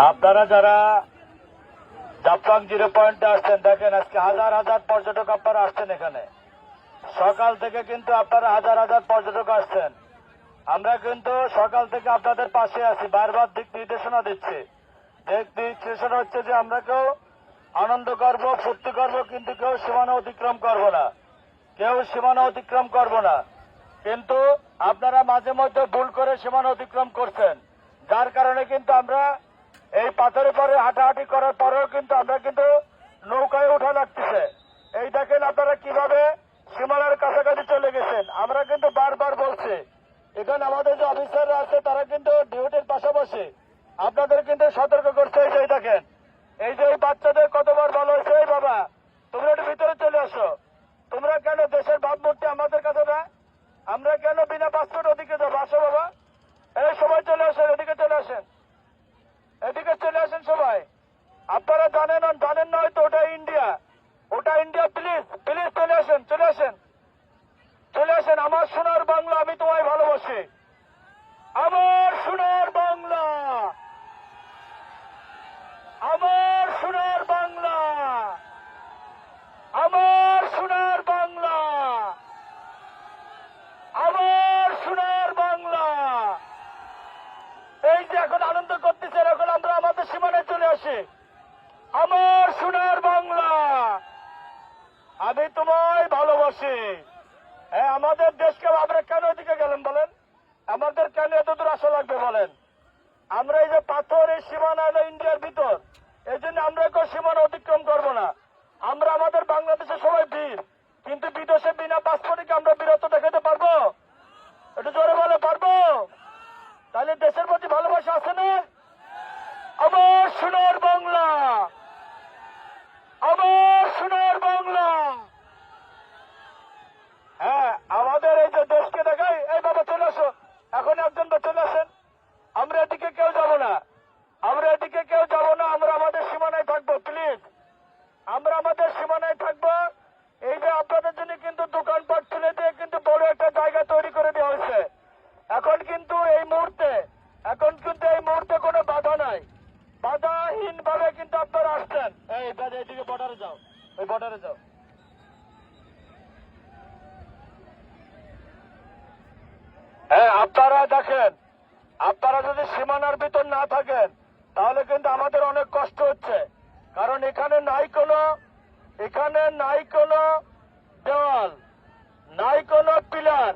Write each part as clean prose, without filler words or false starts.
আপনারা যারা জাপান 0 পয়েন্টে আসছেন, দেখেন আজকে হাজার হাজার পর্যটক আপনারা আসছেন এখানে। সকাল থেকে কিন্তু আপনারা হাজার হাজার পর্যটক আসছেন। আমরা কিন্তু সকাল থেকে আপনাদের পাশে আছি, বারবার দিক নির্দেশনা দিচ্ছি। দিক নির্দেশনা হচ্ছে যে আমরা কেউ আনন্দ করব, ফুর্তি করব, কিন্তু কেউ সীমানা অতিক্রম করব না, কেউ সীমানা অতিক্রম করব না। কিন্তু আপনারা মাঝে মধ্যে ভুল করে সীমানা অতিক্রম করছেন, যার কারণে কিন্তু আমরা এই পাথরের পরে হাঁটাহাঁটি করার পরেও কিন্তু আমরা কিন্তু নৌকায় উঠা লাগতেছে। এই দেখেন আপনারা কিভাবে সীমানার কাছাকাছি চলে গেছেন। আমরা কিন্তু বারবার বলছি, এখানে আমাদের যে অফিসাররা আছে তারা কিন্তু ডিউটির পাশাপাশি আপনাদের কিন্তু সতর্ক করছে। এই দেখেন, এই যে বাচ্চাদের কতবার বলা হয়েছে, এই বাবা তোমরা একটু ভিতরে চলে আসো, তোমরা কেন দেশের ভাবমূর্তি আমাদের কাছে না, আমরা কেন বিনা পাসপোর্ট ওদিকে যাবো, আসো বাবা, এই সবাই চলে আসেন, এদিকে চলে আসেন, এদিকে চলে আসেন সবাই। আপনারা জানেন না হয়তো ওটা ইন্ডিয়া, ওটা ইন্ডিয়া। প্লিজ প্লিজ চলে আসেন, চলে আসেন, চলে আসেন। আমার সোনার বাংলা, আমি তোমায় ভালোবাসি। আমার সোনার বাংলা, আমার সোনার বাংলা, আমার সোনার বাংলা, আমার সোনার বাংলা। এই যে এখন আনন্দ করতেছে, এখন আমরা আমাদের সীমানায় চলে আসি। আমার সোনার বাংলা, আমি তোমায় ভালোবাসি। হ্যাঁ, আমাদের দেশকে আমরা কেন এদিকে গেলেন বলেন, আমাদের কেন এত দূর আসা লাগবে বলেন। আমরা এই যে পাথর, এই সীমানা হলো ইন্ডিয়ার ভিতর, এই জন্য আমরা কেউ সীমানা অতিক্রম করবো না। আমরা আমাদের বাংলাদেশে সবাই বীর, কিন্তু বিদেশে বিনা পাসপোর্টে কি আমরা বীরত্ব দেখাতে পারবো? একটু জোরে বলে পারবো? তাহলে দেশের প্রতি ভালোবাসা আছে না? আমার সোনার বাংলা, আমার সোনার বাংলা। হ্যাঁ, আমাদের এই যে দেশকে দেখাই, এই বাবা চলে আসো, এখন একজন চলে আসেন। আমরা এদিকে কেউ যাব না, আমরা এদিকে কেউ যাব না, আমরা আমাদের সীমানায় থাকবো। প্লিজ, আমরা আমাদের সীমানায় থাকবো। এই যে আপনাদের জন্য কিন্তু দোকানপাট তুলে দিয়ে কিন্তু বড় একটা জায়গা তৈরি করে দেওয়া হয়েছে। এখন কিন্তু এই মুহূর্তে কোনো বাধা নাই, বাধাহীন ভাবে কিন্তু আপনারা আসছেন। এইদিকে বর্ডারে যাও, ওই বর্ডারে যাও। হ্যাঁ, আপনারা দেখেন, আপনারা যদি সীমানার ভিতর না থাকেন তাহলে কিন্তু আমাদের অনেক কষ্ট হচ্ছে। কারণ এখানে নাই কোনো দেওয়াল, নাই কোনো পিলার,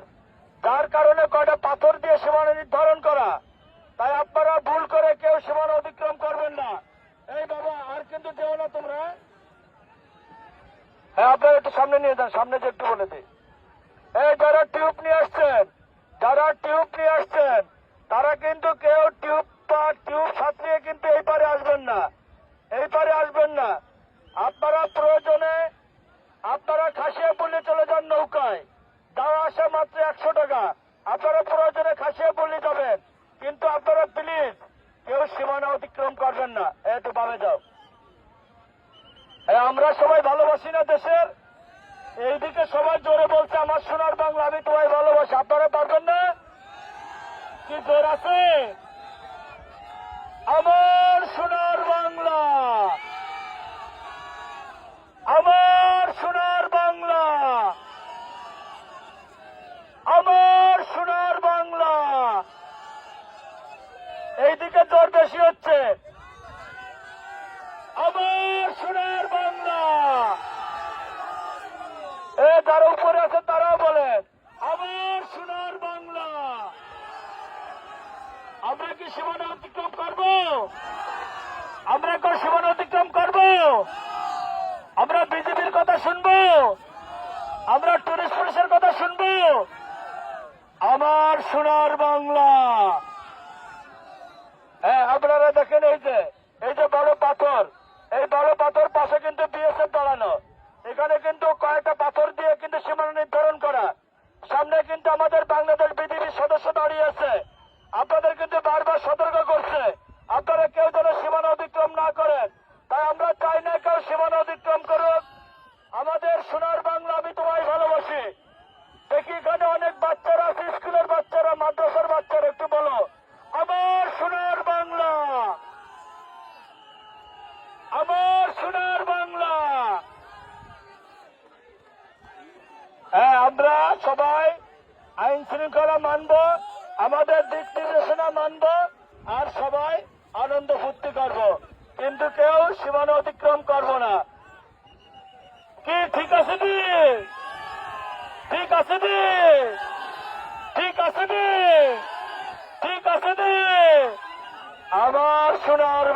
যার কারণে কয়টা পাথর দিয়ে সীমানা নির্ধারণ করা। তাই আপনারা ভুল করে কেউ সীমানা অতিক্রম করবেন না। এই বাবা, আর কিন্তু যেও না তোমরা। হ্যাঁ, আপনারা একটু সামনে নিয়ে যান, সামনে যে একটু বলে দিই। এই যারা টিউব নিয়ে আসছেন, তারা কিন্তু কেউ টিউব সাঁতরিয়ে কিন্তু এই পারে আসবেন না, আপনারা প্রয়োজনে আপনারা খাসিয়াপল্লী চলে যান নৌকায়, যাওয়া আসা মাত্র 100 টাকা। আপনারা প্রয়োজনে খাসিয়াপল্লী যাবেন, কিন্তু আপনারা প্লিজ কেউ সীমানা অতিক্রম করবেন না। একটু বামে যাও। আমরা সবাই ভালোবাসি না দেশের? এইদিকে সবাই জোরে বলছে, আমার সোনার বাংলা, আমি তোমায় ভালোবাসি। আপনারা পারবেন না? কি জোর আছে? আমার সোনার বাংলা, আমার সোনার বাংলা, আমার সোনার বাংলা। এইদিকে জোর বেশি হচ্ছে। আমার সোনার বাংলা। যারা উপরে আছে তারাও বলেন, আমার সোনার বাংলা। আমরা কি সীমানা অতিক্রম করবো? আমরা কি সীমানা অতিক্রম করবো? আমরা বিজেপির কথা শুনবো? আমরা টুরিস্ট পুলিশের কথা শুনবো? আমার সোনার বাংলা। হ্যাঁ, আপনারা দেখেন, এই যে বড় পাথর, এই বড় পাথর পাশে কিন্তু বিএসএফ দাঁড়ানো। এখানে কিন্তু কয়েকটা পাথর দিয়ে কিন্তু সীমানা নির্ধারণ করা। সামনে কিন্তু আমাদের বাংলাদেশ বিজিবির সদস্য দাঁড়িয়ে আছে। আপনাদের কিন্তু বারবার সতর্ক করছে, আপনারা কেউ যেন সীমানা অতিক্রম না করেন। তাই আমরা চাই না কেউ সীমানা অতিক্রম করুক। আমাদের সোনার বাংলা, আমি তোমায় ভালোবাসি। দেখি এখানে অনেক বাচ্চারা আছে, স্কুলের বাচ্চারা, মাদ্রাসার বাচ্চারা, একটু বলো, আমার সোনার বাংলা, হ্যাঁ, আমরা সবাই আইন শৃঙ্খলা মানব, আমাদের দিক নির্দেশনা মানব, আর সবাই আনন্দ ফুর্তি করব, কিন্তু কেউ সীমানা অতিক্রম করব না। কি ঠিক আছে দি? ঠিক আছে দি? ঠিক আছে দি? ঠিক আছে দি? আমার সোনার